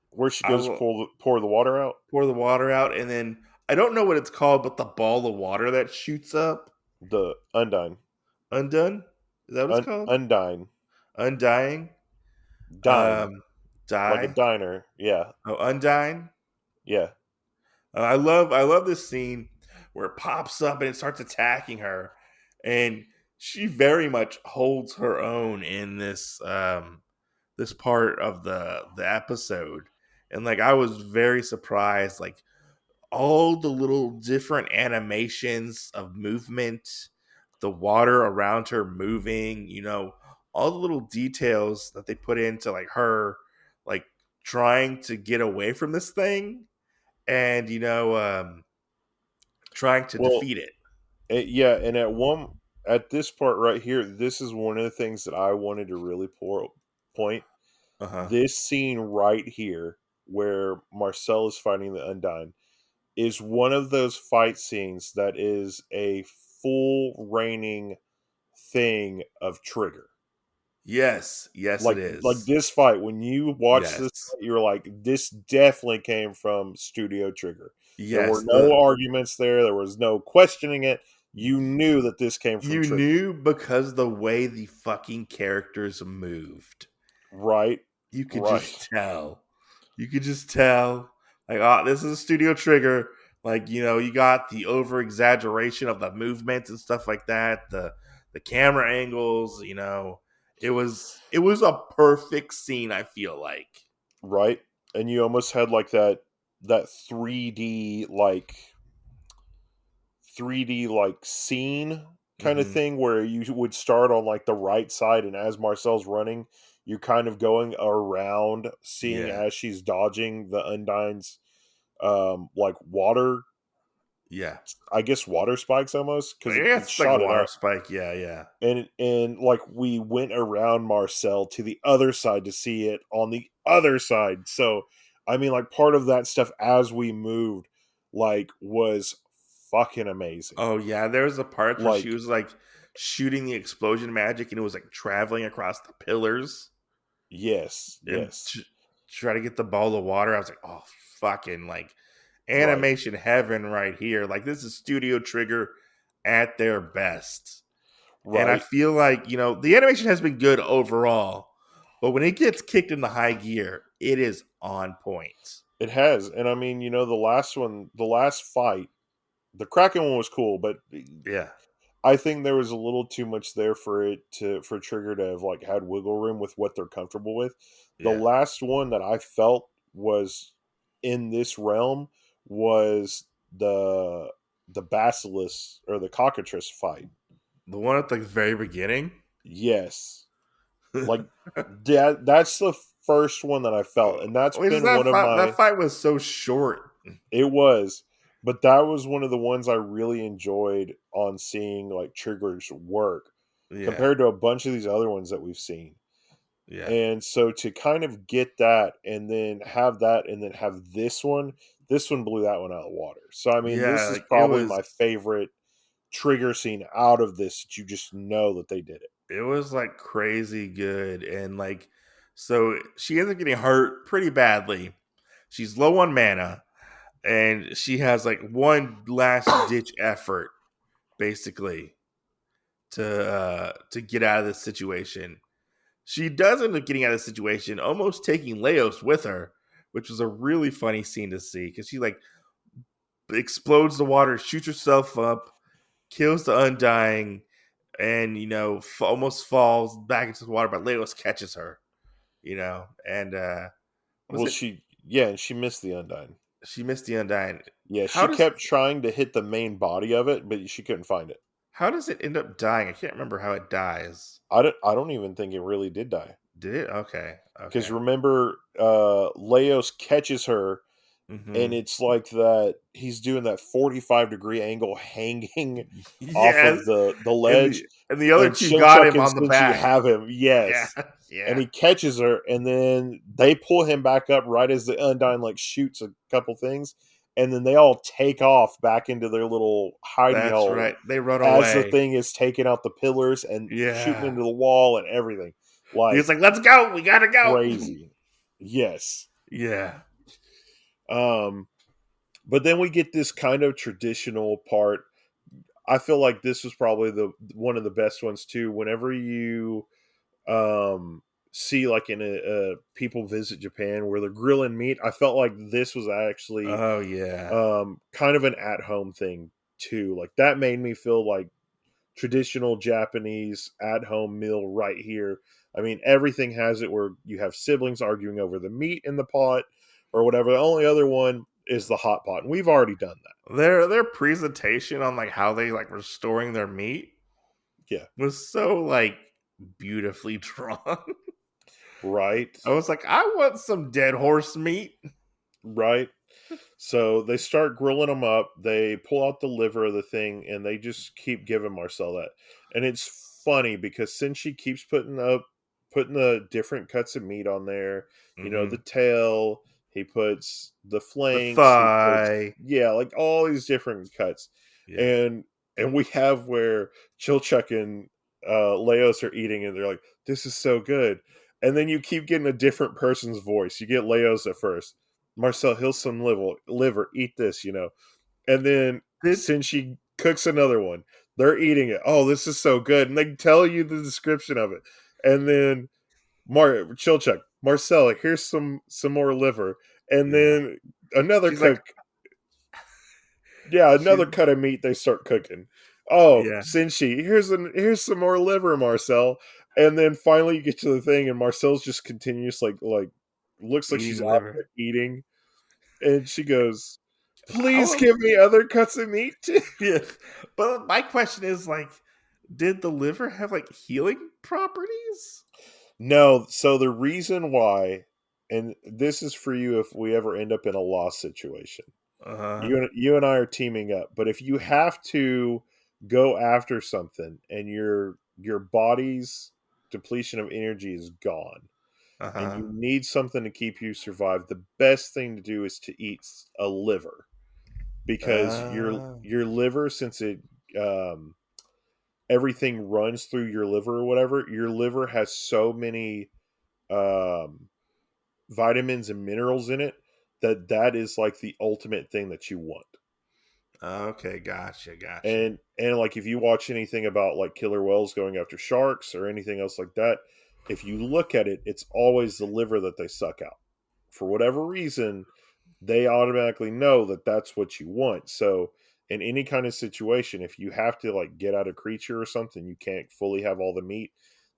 where she I goes will pour the water out. pour the water out, and then I don't know what it's called, but the ball of water that shoots up, The Undine. undone. Is that what it's called? Undine. Undying. Dine. Um, Like a die. diner. Yeah. Oh, undying. Yeah. I love this scene where it pops up and it starts attacking her, and she very much holds her own in this part of the episode. And like I was very surprised, like all the little different animations of movement, the water around her moving, all the little details that they put into like her like trying to get away from this thing and trying to Well, defeat it. yeah, and at this part right here, this is one of the things that I wanted to really point. Uh-huh. This scene right here, where Marcel is fighting the Undine, is one of those fight scenes that is a full reigning thing of Trigger. Yes, yes it Like is. this fight, when you watch this Yes. fight, you're like, this definitely came from Studio Trigger. There were Yes, no the arguments there was no questioning it. You knew that this came from you Trigger. knew because the way the fucking characters moved. Right. You could just Right. tell. You could just tell. Like, oh, this is a Studio Trigger. Like, you got the over exaggeration of the movements and stuff like that. The camera angles. It was a perfect scene. I feel like. Right. And you almost had like that 3D like scene kind of Hmm. thing where you would start on like the right side, and as Marcel's running, you're kind of going around seeing Yeah, as she's dodging the Undine's like water, yeah. I guess water spikes almost, because it It's like a shot it water up. spike. Yeah, yeah, And like we went around Marcel to the other side to see it on the other side. So I mean, like, part of that stuff as we moved like was fucking amazing. Oh yeah, there was a part where she Like, was like shooting the explosion magic and it was like traveling across the pillars yes, and yes, try to get the ball of water. I was like, oh fucking like right, animation heaven right here. Like this is Studio Trigger at their best. And I right. feel like, the animation has been good overall, but when it gets kicked into high gear, it is on point. It has. And I mean, the last fight, the Kraken one was cool, but Yeah. I think there was a little too much there for Trigger to have like had wiggle room with what they're comfortable with. The Yeah. last one that I felt was in this realm was the basilisk or the cockatrice fight. The one at the very beginning. Yes, like that's the first one that I felt, and that's Which is been one of that my. fight was so short. It was, but that was one of the ones I really enjoyed on seeing like Trigger's work Yeah. compared to a bunch of these other ones that we've seen. Yeah. And so to kind of get that and then have that and then have this one blew that one out of the water. So I mean, Yeah, this is like it probably was my favorite trigger scene out of this that you just know that they did it. it was like crazy good. And like so she ends up getting hurt pretty badly. She's low on mana, and she has like one last ditch effort basically to get out of this situation. She does end up getting out of the situation, almost taking Laios with her, which was a really funny scene to see because she like explodes the water, shoots herself up, kills the Undying, and almost falls back into the water. But Laios catches her, and was Well, it? and she missed the Undyne. She missed the Undying. Yeah, How she does kept trying to hit the main body of it, but she couldn't find it. how does it end up dying? I can't remember how it dies. I don't even think it really did die. Did it? Okay. Because Okay. remember, Laos catches her, and Hmm. it's like that he's doing that 45-degree angle hanging off Yes. of the And ledge, the other and two got Chilchuck him and on the Senshi back. have him. Yeah. Yes. And Yeah. he catches her, and then they pull him back up right as the Undyne like shoots a couple things, and then they all take off back into their little hidey That's hole right. They run as the away. thing is taking out the pillars and shooting Yeah. into the wall and everything. He's Like like, let's go. We gotta go. crazy. Yes. Yeah. Um, but then we get this kind of traditional part. I feel like this was probably the one of the best ones too. Whenever you see like in a people visit Japan where they're grilling meat, I felt like this was actually Oh yeah. kind of an at home thing too. Like that made me feel like traditional Japanese at home meal right here. I mean, everything has it where you have siblings arguing over the meat in the pot or whatever. The only other one is the hot pot, and we've already done that. Their presentation on like how they like were storing their meat Yeah, was so like beautifully drawn. right, I was like, I want some dead horse meat. right. So they start grilling them up. They pull out the liver of the thing, and they just keep giving Marcel that. And it's funny because since she keeps putting the different cuts of meat on there, the Hmm. tail, he puts the The flanks, he puts thigh. like all these different cuts, Yeah. and we have where Chilchuck and Laos are eating, and they're like, "This is so good," and then you keep getting a different person's voice. You get Laos at first. Marcel, here's some liver, eat this, And then Did since she cooks another one, they're eating it. Oh, this is so good. And they tell you the description of it. And then Chilchuck, Marcel, here's some more liver. And yeah. then another She's like, cook, yeah, she's another cut of meat they start cooking. Oh, yeah, Senshi, here's some more liver, Marcel. And then finally you get to the thing, and Marcel's just continuous like looks like she's eating out liver. there eating. And she goes, I "Please was give me other cuts of meat too." yeah. But my question is like, did the liver have like healing properties? No, so the reason why, and this is for you if we ever end up in a loss situation. Uh-huh. You and I are teaming up, but if you have to go after something and your body's depletion of energy is gone and Uh-huh. you need something to keep you survive, the best thing to do is to eat a liver because Uh, your liver, since it um everything runs through your liver or whatever, your liver has so many um, vitamins and minerals in it that is like the ultimate thing that you want. okay, gotcha. And like if you watch anything about like killer whales going after sharks or anything else like that, if you look at it, it's always the liver that they suck out. For whatever reason, they automatically know that that's what you want. So in any kind of situation, if you have to like get out a creature or something, you can't fully have all the meat.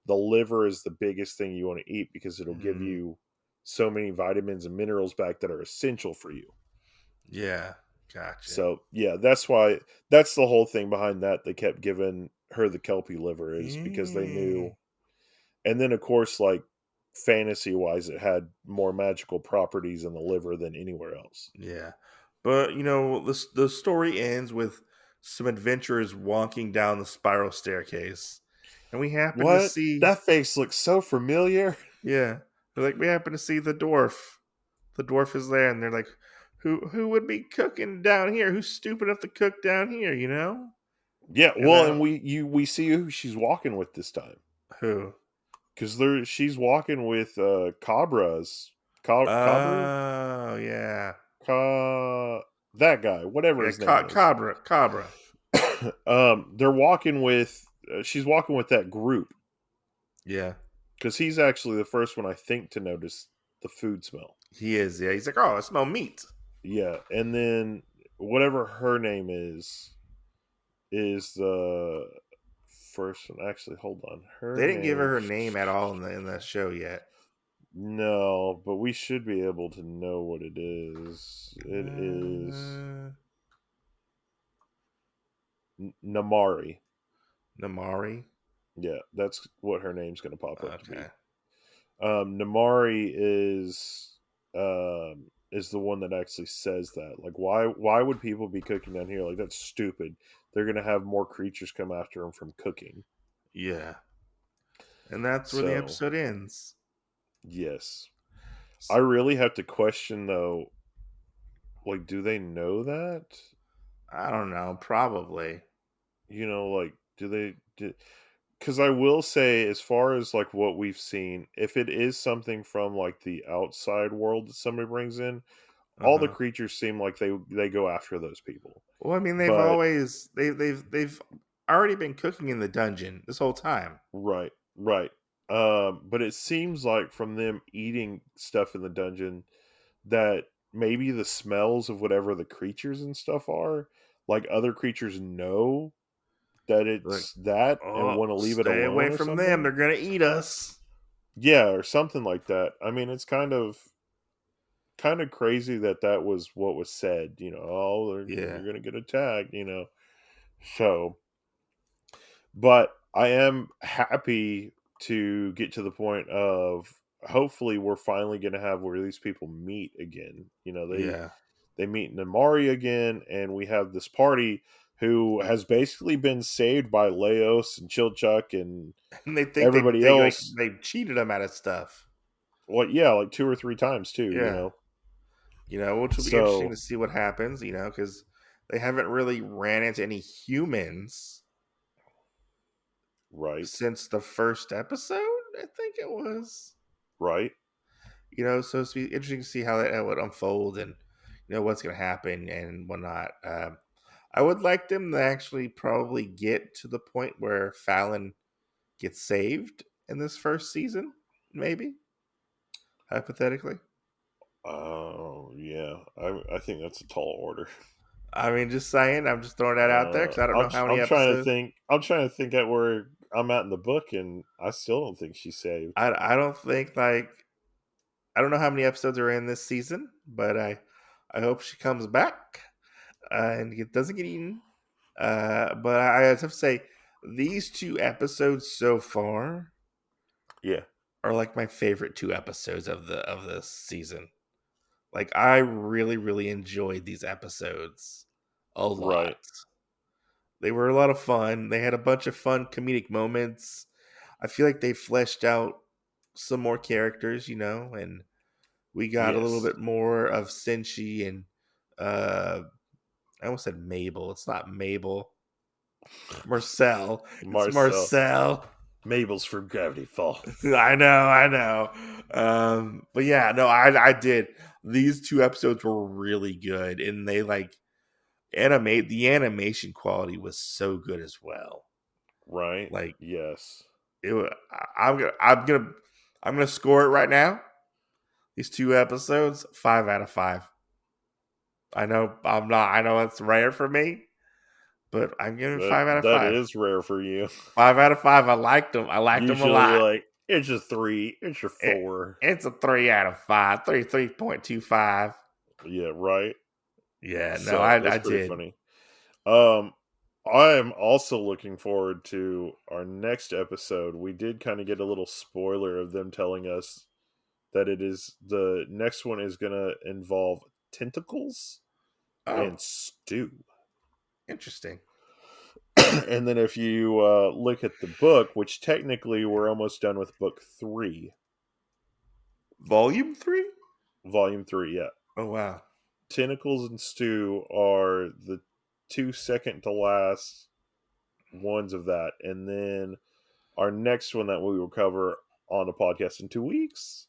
The liver is the biggest thing you want to eat because it'll give Mm, you so many vitamins and minerals back that are essential for you. yeah, gotcha. So yeah, that's the whole thing behind that. They kept giving her the kelpie liver is because they Mm, knew. And then of course, like fantasy wise, it had more magical properties in the liver than anywhere else. yeah. But the story ends with some adventurers walking down the spiral staircase. And we happen to What? see That face looks so familiar. Yeah. They're like, we happen to see the dwarf. The dwarf is there, and they're like, who would be cooking down here? Who's stupid enough to cook down here? You know? Yeah, And well, and we see who she's walking with this time who? because she's walking with Cabra's Cabra Oh yeah, that guy, whatever yeah. his name is. Cabra. They're walking with she's walking with that group Yeah, because he's actually the first one I think to notice the food smell. he is. Yeah, he's like, oh, I smell meat. Yeah, and then whatever her name is the first one. Actually, hold on. Her They didn't give her name. her name at all in the show yet. No, but we should be able to know what it is. It is Namari. Namari. Yeah, that's what her name's going to pop up to be. Okay. Namari is the one that actually says that. Like, why would people be cooking down here? Like, that's stupid. They're going to have more creatures come after them from cooking. Yeah, and that's where the So, episode ends. yes. I really have to question, though, like, do they know that? I don't know. Probably. You know, like, because I will say, as far as, like, what we've seen, if it is something from, like, the outside world that somebody brings in, all the creatures seem like they go after those people. Well, I mean, But they've already been cooking in the dungeon this whole time. right. But it seems like from them eating stuff in the dungeon that maybe the smells of whatever the creatures and stuff are, like other creatures know that Like, it's that and oh, want to leave it stay away alone or from them. something. They're gonna eat us. Yeah, or something like that. I mean, it's kind of crazy that was what was said. You know, oh, Yeah, you're gonna get attacked. You know, so. But I am happy to get to the point of hopefully we're finally going to have where these people meet again. You know, yeah. they meet Namari again, and we have this party who has basically been saved by Laios and Chilchuck and And they think everybody else. they cheated them out of stuff. Well, yeah, like 2 or 3 times too. You Yeah, know, which will be interesting so to see what happens. Because they haven't really ran into any humans right, since the first episode. I think it was. right, So it's be interesting to see how that would unfold and what's going to happen and whatnot. I would like them to actually probably get to the point where Falin gets saved in this first season, maybe hypothetically. oh yeah, I think that's a tall order. I mean, just saying. I'm just throwing that out there because I don't know how many I'm trying to episodes. think. I'm trying to think at where I'm at in the book, and I still don't think she's saved. I don't think I don't know how many episodes are in this season, but I hope she comes back and doesn't get eaten. But I have to say, these 2 episodes so far Yeah, are like my favorite 2 episodes of this season. Like I really, really enjoyed these episodes a lot. right. They were a lot of fun. They had a bunch of fun comedic moments. I feel like they fleshed out some more characters, and we got a little Yes, bit more of Senshi and I almost said Mabel. It's not Mabel. Marcelle. It's Marcel. Marcelle. Mabel's from Gravity Falls. I know. But yeah, no, I did. These 2 episodes were really good, and they the animation quality was so good as well. Right. Like Yes. it, I'm gonna score it right now. These 2 episodes, 5 out of 5. I know I'm not. I know it's rare for me, but I'm giving That 5 out of 5. is rare for you. 5 out of 5. I liked them. I liked them a Usually you're lot. like, it's a 3, it's your 4. It's a 3 out of 5. 3.25. Yeah, right. Yeah, no, So that's I pretty did. funny. I am also looking forward to our next episode. We did kind of get a little spoiler of them telling us that the next one is going to involve tentacles Oh, and stew. interesting. And then if you look at the book, which technically we're almost done with book 3, Volume 3? Volume 3, yeah. Oh, wow. Tentacles and Stew are the 2 second to last ones of that. And then our next one that we will cover on the podcast in 2 weeks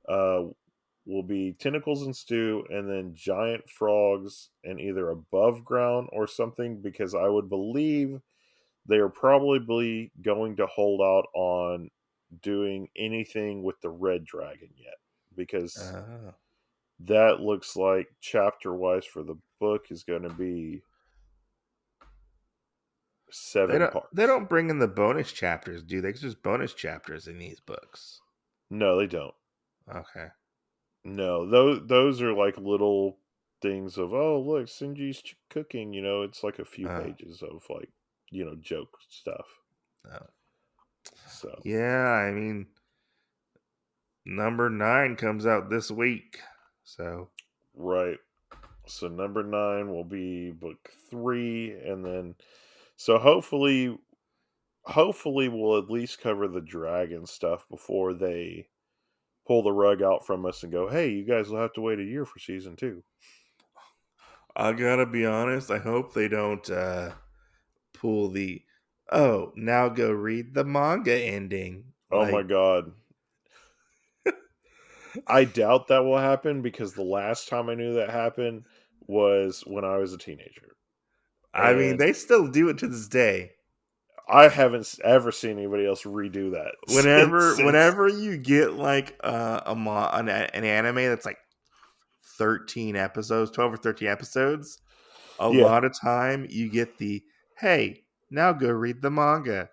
will be Tentacles and Stew, and then Giant Frogs and either Above Ground or something, because I would believe they are probably going to hold out on doing anything with the Red Dragon yet, because that looks like chapter-wise for the book is going to be 7 parts. They don't bring in the bonus chapters, do they? 'Cause there's bonus chapters in these books. No, they don't. Okay. No, those are like little things of, oh, look, Senji's cooking. It's like a few pages of like, joke stuff. Oh. So Yeah, I mean, number 9 comes out this week. So right. So number 9 will be book 3, and then so hopefully we'll at least cover the dragon stuff before they pull the rug out from us and go, hey, you guys will have to wait a year for season 2. I gotta be honest, I hope they don't pull the now go read the manga ending. Oh my god. I doubt that will happen, because the last time I knew that happened was when I was a teenager. I mean, they still do it to this day. I haven't ever seen anybody else redo that. Whenever you get like an anime that's like 13 episodes, 12 or 13 episodes, a lot of time you get the, hey, now go read the manga,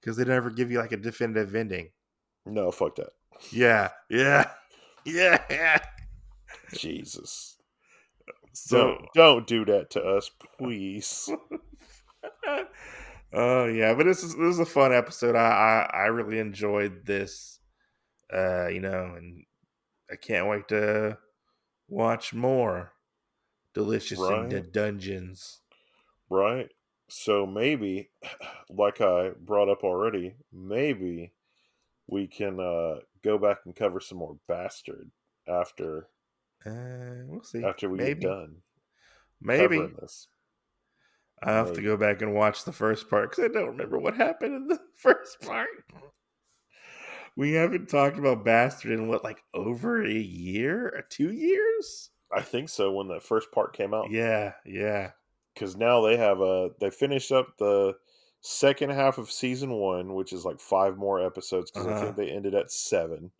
because they never give you like a definitive ending. No, fuck that. Yeah. Jesus. So don't do that to us, please. Oh yeah, but this was a fun episode. I really enjoyed this, and I can't wait to watch more Delicious in the Dungeons. Right. So maybe, like I brought up already, maybe we can go back and cover some more Bastard after We'll see. after we get done covering this. I have to go back and watch the first part, because I don't remember what happened in the first part. We haven't talked about Bastard in over a year or 2 years? I think so, when that first part came out. Yeah. Because now they finished up the second half of season 1, which is like 5 more episodes, because I think they ended at 7.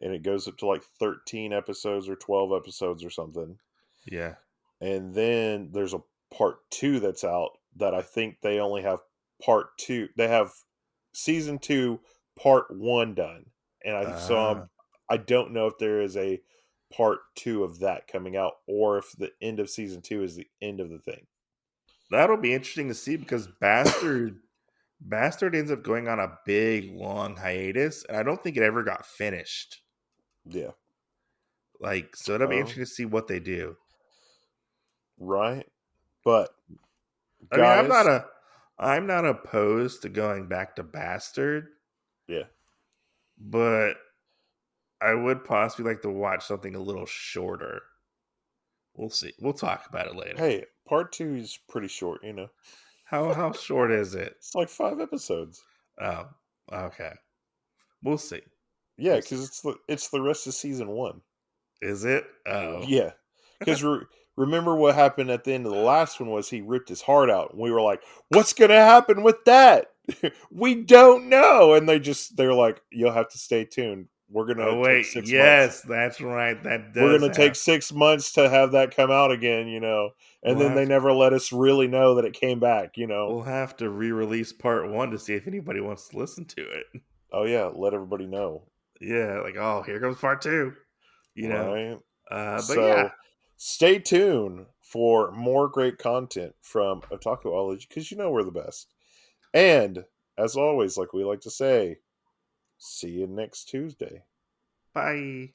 And it goes up to like 13 episodes or 12 episodes or something. Yeah. And then there's a part 2 that's out that I think they only have part 2. They have season 2 part 1 done. And I don't know if there is a part 2 of that coming out, or if the end of season 2 is the end of the thing. That'll be interesting to see, because Bastard ends up going on a big long hiatus, and I don't think it ever got finished. Yeah. So it'll be interesting to see what they do. Right. But I mean, I'm not opposed to going back to Bastard. Yeah. But I would possibly like to watch something a little shorter. We'll see. We'll talk about it later. Hey, part 2 is pretty short, How short is it? It's like 5 episodes. Oh, okay. We'll see. Yeah, because it's the rest of season 1. Is it? Oh. Yeah. Because remember what happened at the end of the last one was he ripped his heart out. And we were like, what's going to happen with that? We don't know. And they're like, you'll have to stay tuned. We're going to take 6 months. Yes, that's right. We're going to take 6 months to have that come out again, And then they never let us really know that it came back, We'll have to re-release part 1 to see if anybody wants to listen to it. Oh, yeah. Let everybody know. Yeah, here comes part 2. Right. But yeah. Stay tuned for more great content from Otakuology, because we're the best. And, as always, like we like to say, see you next Tuesday. Bye.